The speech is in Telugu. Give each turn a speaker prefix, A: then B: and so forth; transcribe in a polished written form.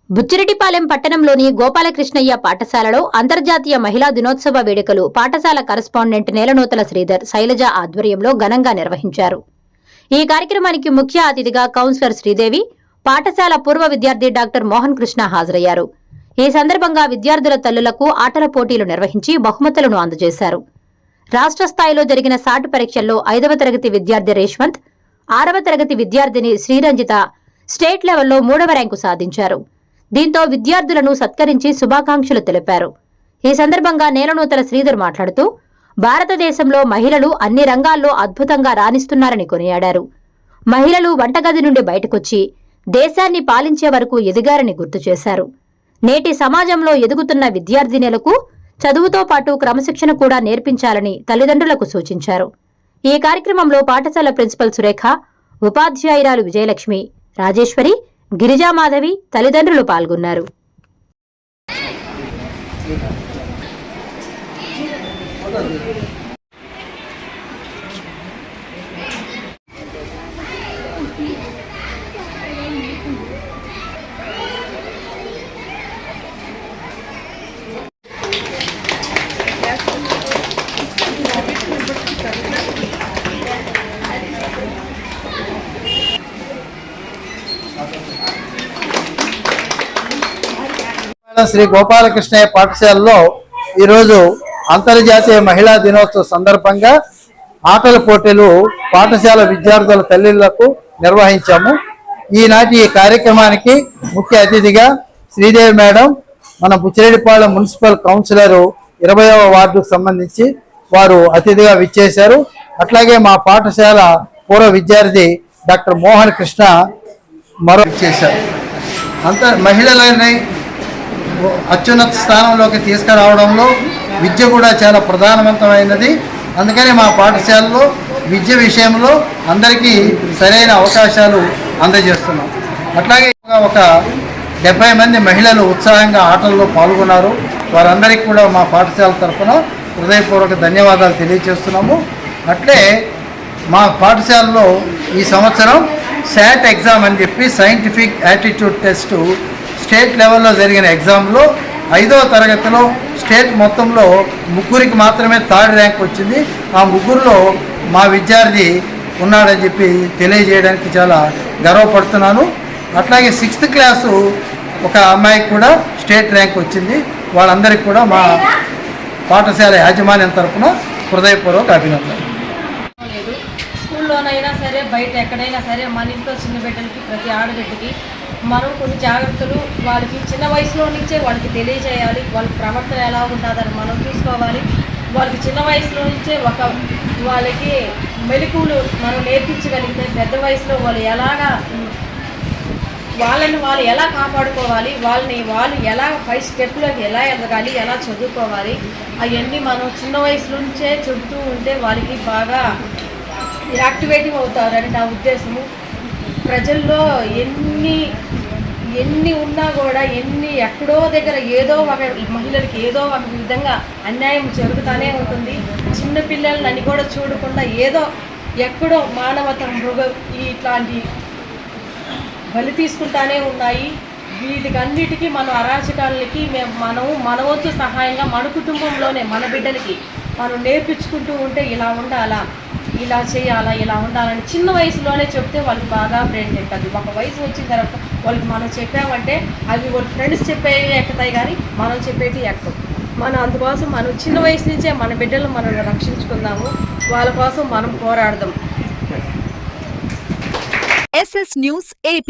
A: బుచ్చిరెడ్డిపాలెం పట్టణంలోని గోపాలకృష్ణయ్య పాఠశాలలో అంతర్జాతీయ మహిళా దినోత్సవ వేడుకలు పాఠశాల కరెస్పాండెంట్ నేలనూతల శ్రీధర్, శైలజ ఆధ్వర్యంలో ఘనంగా నిర్వహించారు. ఈ కార్యక్రమానికి ముఖ్య అతిథిగా కౌన్సిలర్ శ్రీదేవి, పాఠశాల పూర్వ విద్యార్థి డాక్టర్ మోహన్ కృష్ణ హాజరయ్యారు. ఈ సందర్భంగా విద్యార్థుల తల్లులకు ఆటల పోటీలు నిర్వహించి బహుమతులను అందజేశారు. రాష్ట్ర స్థాయిలో జరిగిన సాటు పరీక్షల్లో 5వ తరగతి విద్యార్థి రేష్వంత్, 6వ తరగతి విద్యార్థిని శ్రీరంజిత స్టేట్ లెవెల్లో 3వ ర్యాంకు సాధించారు. దీంతో విద్యార్థులను సత్కరించి శుభాకాంక్షలు తెలిపారు. ఈ సందర్భంగా నేలనూతల శ్రీధర్ మాట్లాడుతూ, భారతదేశంలో మహిళలు అన్ని రంగాల్లో అద్భుతంగా రాణిస్తున్నారని కొనియాడారు. మహిళలు వంటగది నుండి బయటకొచ్చి దేశాన్ని పాలించే వరకు ఎదిగారని గుర్తు చేశారు. నేటి సమాజంలో ఎదుగుతున్న విద్యార్థినులకు చదువుతో పాటు క్రమశిక్షణ కూడా నేర్పించాలని తల్లిదండ్రులకు సూచించారు. ఈ కార్యక్రమంలో పాఠశాల ప్రిన్సిపల్ సురేఖ, ఉపాధ్యాయురాలు విజయలక్ష్మి, రాజేశ్వరి, గిరిజామాధవి తల్లిదండ్రులు పాల్గొన్నారు.
B: శ్రీ గోపాలకృష్ణయ్య పాఠశాలలో ఈరోజు అంతర్జాతీయ మహిళా దినోత్సవ సందర్భంగా ఆటల పోటీలు పాఠశాల విద్యార్థుల తల్లిళ్లకు నిర్వహించాము. ఈనాటి ఈ కార్యక్రమానికి ముఖ్య అతిథిగా శ్రీదేవి మేడం, మన బుచ్చిరెడ్డిపాలెం మున్సిపల్ కౌన్సిలర్ 20వ వార్డుకు సంబంధించి వారు అతిథిగా విచ్చేశారు. అట్లాగే మా పాఠశాల పూర్వ విద్యార్థి డాక్టర్ మోహన్ కృష్ణ మరో చేశారు. మహిళలని అత్యున్నత స్థానంలోకి తీసుకురావడంలో విద్య కూడా చాలా ప్రధానవంతమైనది. అందుకని మా పాఠశాలలో విద్య విషయంలో అందరికీ సరైన అవకాశాలు అందజేస్తున్నాం. అట్లాగే ఒక 70 మంది మహిళలు ఉత్సాహంగా ఆటల్లో పాల్గొన్నారు. వారందరికీ కూడా మా పాఠశాల తరఫున హృదయపూర్వక ధన్యవాదాలు తెలియజేస్తున్నాము. అట్లే మా పాఠశాలలో ఈ సంవత్సరం శాట్ ఎగ్జామ్ అని చెప్పి సైంటిఫిక్ యాటిట్యూడ్ టెస్టు స్టేట్ లెవెల్లో జరిగిన ఎగ్జామ్లో 5వ తరగతిలో స్టేట్ మొత్తంలో 3కి మాత్రమే 3rd ర్యాంక్ వచ్చింది. ఆ 3లో మా విద్యార్థి ఉన్నాడని చెప్పి తెలియజేయడానికి చాలా గర్వపడుతున్నాను. అట్లాగే 6th క్లాసు ఒక అమ్మాయికి కూడా స్టేట్ ర్యాంక్ వచ్చింది. వాళ్ళందరికీ కూడా మా పాఠశాల యాజమాన్యం తరఫున హృదయపూర్వక అభినందనలు.
C: స్కూల్లోనైనా సరే, బయట ఎక్కడైనా సరే, మన ఇంట్లో చిన్న బిడ్డలకి, ప్రతి ఆడబిడ్డకి మనం కొన్ని జాగ్రత్తలు వాళ్ళకి చిన్న వయసులో నుంచే వాళ్ళకి తెలియజేయాలి. వాళ్ళ ప్రవర్తన ఎలా ఉంటుందని మనం చూసుకోవాలి. వాళ్ళకి చిన్న వయసులో నుంచే వాళ్ళకి మెలకువలు మనం నేర్పించగలిగితే పెద్ద వయసులో వాళ్ళు వాళ్ళు ఎలా కాపాడుకోవాలి, వాళ్ళు ఎలా పై స్టెప్లోకి ఎలా ఎదగాలి, ఎలా చదువుకోవాలి, అవన్నీ మనం చిన్న వయసు నుంచే చెబుతూ ఉంటే వాళ్ళకి బాగా యాక్టివేటివ్ అవుతారని నా ఉద్దేశము. ప్రజల్లో ఎన్ని ఉన్నా కూడా ఎక్కడో దగ్గర ఏదో ఒక మహిళలకి ఏదో ఒక విధంగా అన్యాయం జరుగుతూనే ఉంటుంది. చిన్నపిల్లలని కూడా చూడకుండా ఎక్కడో మానవత ఇట్లాంటి బలి తీసుకుంటానే ఉన్నాయి. వీటికన్నిటికీ మనం అరాచకాలకి మన వంతు సహాయంగా మన కుటుంబంలోనే మన బిడ్డలకి మనం నేర్పించుకుంటూ ఉంటే ఇలా ఉండాలా, ఇలా చేయాలా, ఇలా ఉండాలని చిన్న వయసులోనే చెప్తే వాళ్ళకి బాగా బ్రెయిన్ ఎక్కుతుంది. ఒక వయసు వచ్చిన తర్వాత వాళ్ళకి మనం చెప్పామంటే అవి వాళ్ళ ఫ్రెండ్స్ చెప్పేవి ఎక్కుతాయి, కానీ మనం చెప్పేది ఎక్కవు. అందుకోసం మనం చిన్న వయసు నుంచే మన బిడ్డలను మనం రక్షించుకుందాము. వాళ్ళ కోసం మనం పోరాడదాం.
D: SS News AP